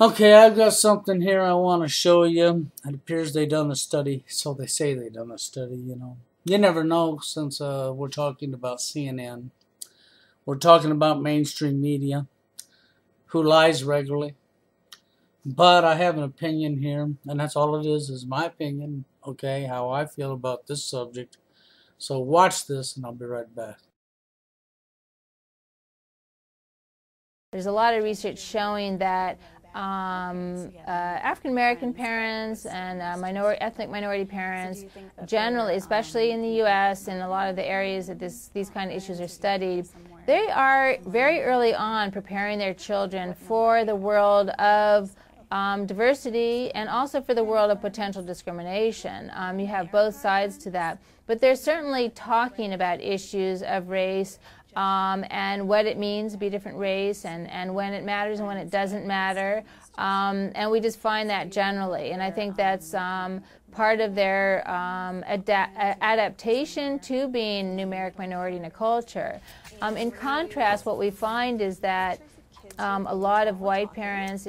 Okay, I've got something here I want to show you. It appears they done a study, so they say they done a study, you know. You never know since we're talking about CNN. We're talking about mainstream media, who lies regularly. But I have an opinion here, and that's all it is my opinion, okay, how I feel about this subject. So watch this, and I'll be right back. There's a lot of research showing that African American parents and ethnic minority parents, generally, especially in the U.S. and a lot of the areas that these kind of issues are studied, they are very early on preparing their children for the world of diversity and also for the world of potential discrimination. You have both sides to that, but they're certainly talking about issues of race. And what it means to be a different race, and when it matters and when it doesn't matter, and we just find that generally, and I think that's part of their adaptation to being numeric minority in a culture. In contrast, what we find is that a lot of white parents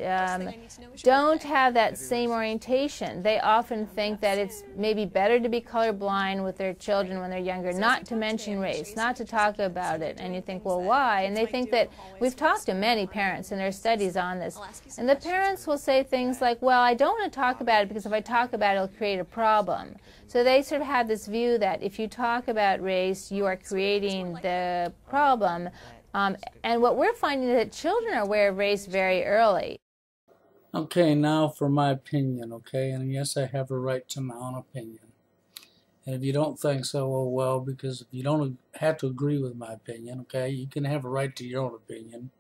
don't have that same orientation. They often think that it's maybe better to be colorblind with their children when they're younger, not to mention race, not to talk about it. And you think, well, why? And they think that we've talked to many parents, and there are studies on this. And the parents will say things like, well, I don't want to talk about it because if I talk about it, it'll create a problem. So they sort of have this view that if you talk about race, you are creating the problem. And what we're finding is that children are aware of race very early. Okay, now for my opinion, okay? And yes, I have a right to my own opinion. And if you don't think so, oh well, because if you don't have to agree with my opinion, okay, you can have a right to your own opinion.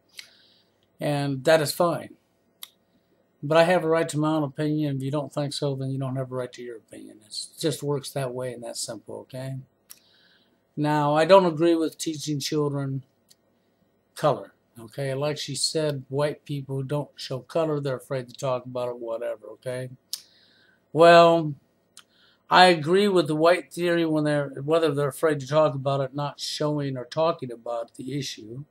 And that is fine. But I have a right to my own opinion. If you don't think so, then you don't have a right to your opinion. It just works that way and that's simple, okay? Now, I don't agree with teaching children color, okay? Like she said, white people who don't show color, they're afraid to talk about it, whatever, okay? Well, I agree with the white theory when whether they're afraid to talk about it, not showing or talking about the issue,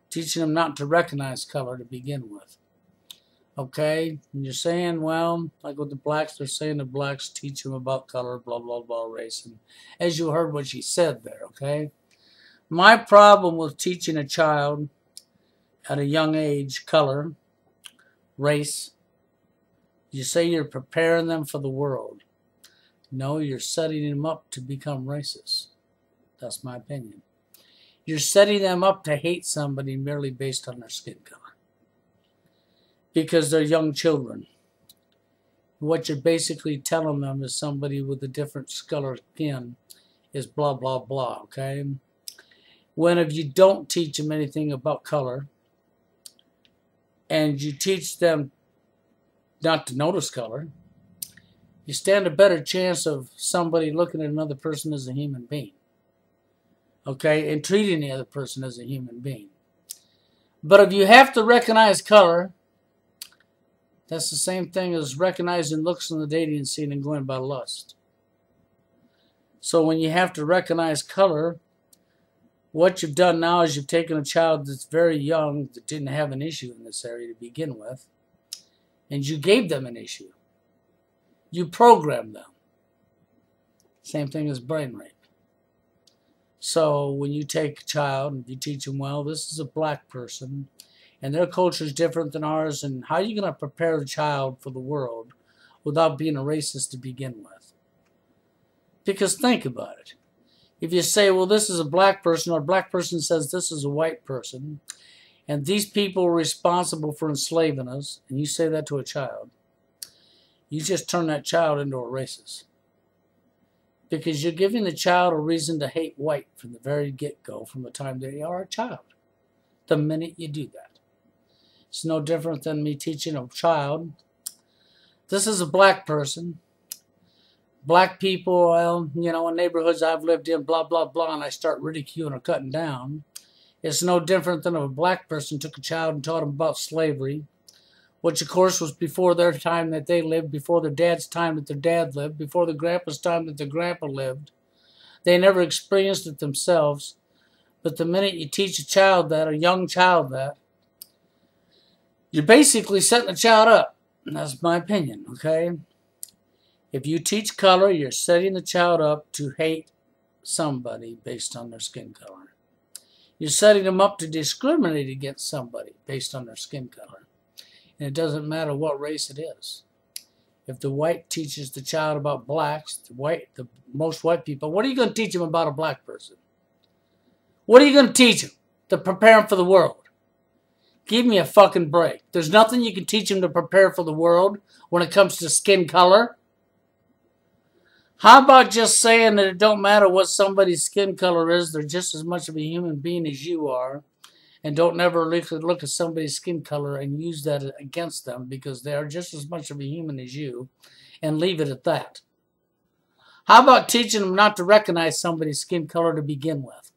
teaching them not to recognize color to begin with, okay? And you're saying, well, like with the blacks, they're saying the blacks teach them about color, blah, blah, blah, race, and as you heard what she said there, okay? My problem with teaching a child at a young age color, race, you say you're preparing them for the world. No, you're setting them up to become racist. That's my opinion. You're setting them up to hate somebody merely based on their skin color. Because they're young children. What you're basically telling them is somebody with a different color skin is blah, blah, blah, okay? When if you don't teach them anything about color and you teach them not to notice color, you stand a better chance of somebody looking at another person as a human being, okay, and treating the other person as a human being. But if you have to recognize color, that's the same thing as recognizing looks in the dating scene and going by lust. So when you have to recognize color, what you've done now is you've taken a child that's very young, that didn't have an issue in this area to begin with, and you gave them an issue. You programmed them. Same thing as brain rape. So when you take a child and you teach them, well, this is a black person, and their culture is different than ours, and how are you going to prepare the child for the world without being a racist to begin with? Because think about it. If you say, well, this is a black person, or a black person says this is a white person, and these people are responsible for enslaving us, and you say that to a child, you just turn that child into a racist. Because you're giving the child a reason to hate white from the very get-go, from the time they are a child, the minute you do that. It's no different than me teaching a child, this is a black person. Black people, well, you know, in neighborhoods I've lived in, blah, blah, blah, and I start ridiculing or cutting down. It's no different than if a black person took a child and taught them about slavery, which, of course, was before their time that they lived, before their dad's time that their dad lived, before their grandpa's time that their grandpa lived. They never experienced it themselves. But the minute you teach a child that, a young child that, You're basically setting the child up. And that's my opinion, okay? If you teach color, you're setting the child up to hate somebody based on their skin color. You're setting them up to discriminate against somebody based on their skin color. And it doesn't matter what race it is. If the white teaches the child about blacks, most white people, what are you going to teach them about a black person? What are you going to teach them to prepare them for the world? Give me a fucking break. There's nothing you can teach them to prepare for the world when it comes to skin color. How about just saying that it don't matter what somebody's skin color is, they're just as much of a human being as you are, and don't never look at somebody's skin color and use that against them because they are just as much of a human as you, and leave it at that. How about teaching them not to recognize somebody's skin color to begin with?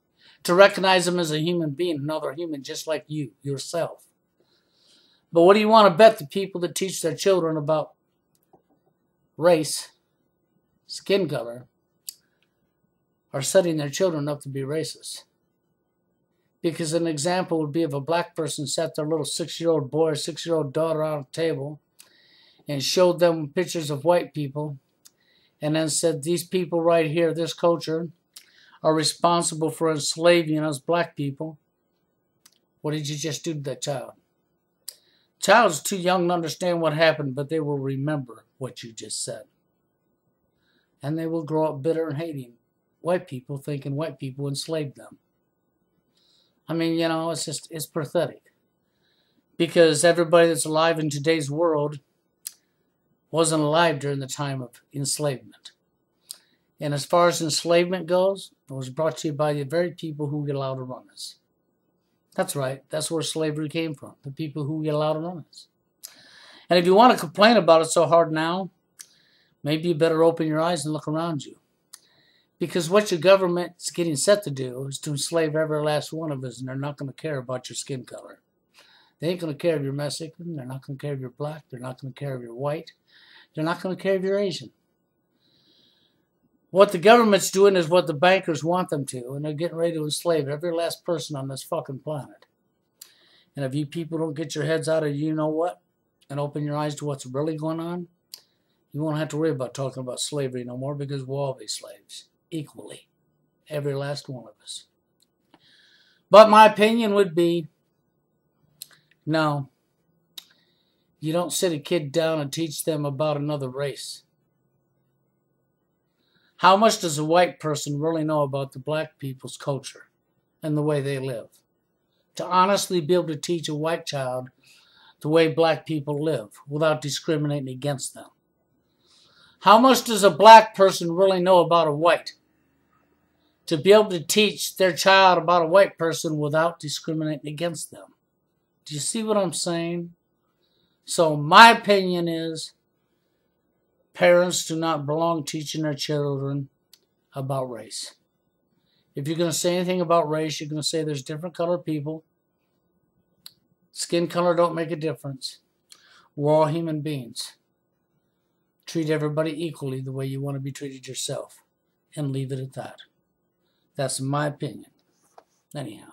To recognize them as a human being, another human just like you, yourself. But what do you want to bet the people that teach their children about race, skin color, are setting their children up to be racist? Because an example would be if a black person sat their little 6-year-old boy or 6-year-old daughter on a table and showed them pictures of white people and then said, these people right here, this culture, are responsible for enslaving us black people. What did you just do to that child? Child's too young to understand what happened, but they will remember what you just said. And they will grow up bitter and hating white people, thinking white people enslaved them. I mean, you know, it's pathetic. Because everybody that's alive in today's world wasn't alive during the time of enslavement. And as far as enslavement goes, it was brought to you by the very people who allowed to run us. That's right. That's where slavery came from. The people who allowed to run us. And if you want to complain about it so hard now, maybe you better open your eyes and look around you. Because what your government's getting set to do is to enslave every last one of us, and they're not going to care about your skin color. They ain't going to care if you're Mexican. They're not going to care if you're black. They're not going to care if you're white. They're not going to care if you're Asian. What the government's doing is what the bankers want them to, and they're getting ready to enslave every last person on this fucking planet. And if you people don't get your heads out of you know what, and open your eyes to what's really going on, you won't have to worry about talking about slavery no more, because we'll all be slaves, equally. Every last one of us. But my opinion would be, no. You don't sit a kid down and teach them about another race. How much does a white person really know about the black people's culture and the way they live? To honestly be able to teach a white child the way black people live without discriminating against them. How much does a black person really know about a white? To be able to teach their child about a white person without discriminating against them. Do you see what I'm saying? So my opinion is, parents do not belong teaching their children about race. If you're going to say anything about race, you're going to say there's different colored people. Skin color don't make a difference. We're all human beings. Treat everybody equally the way you want to be treated yourself. And leave it at that. That's my opinion. Anyhow.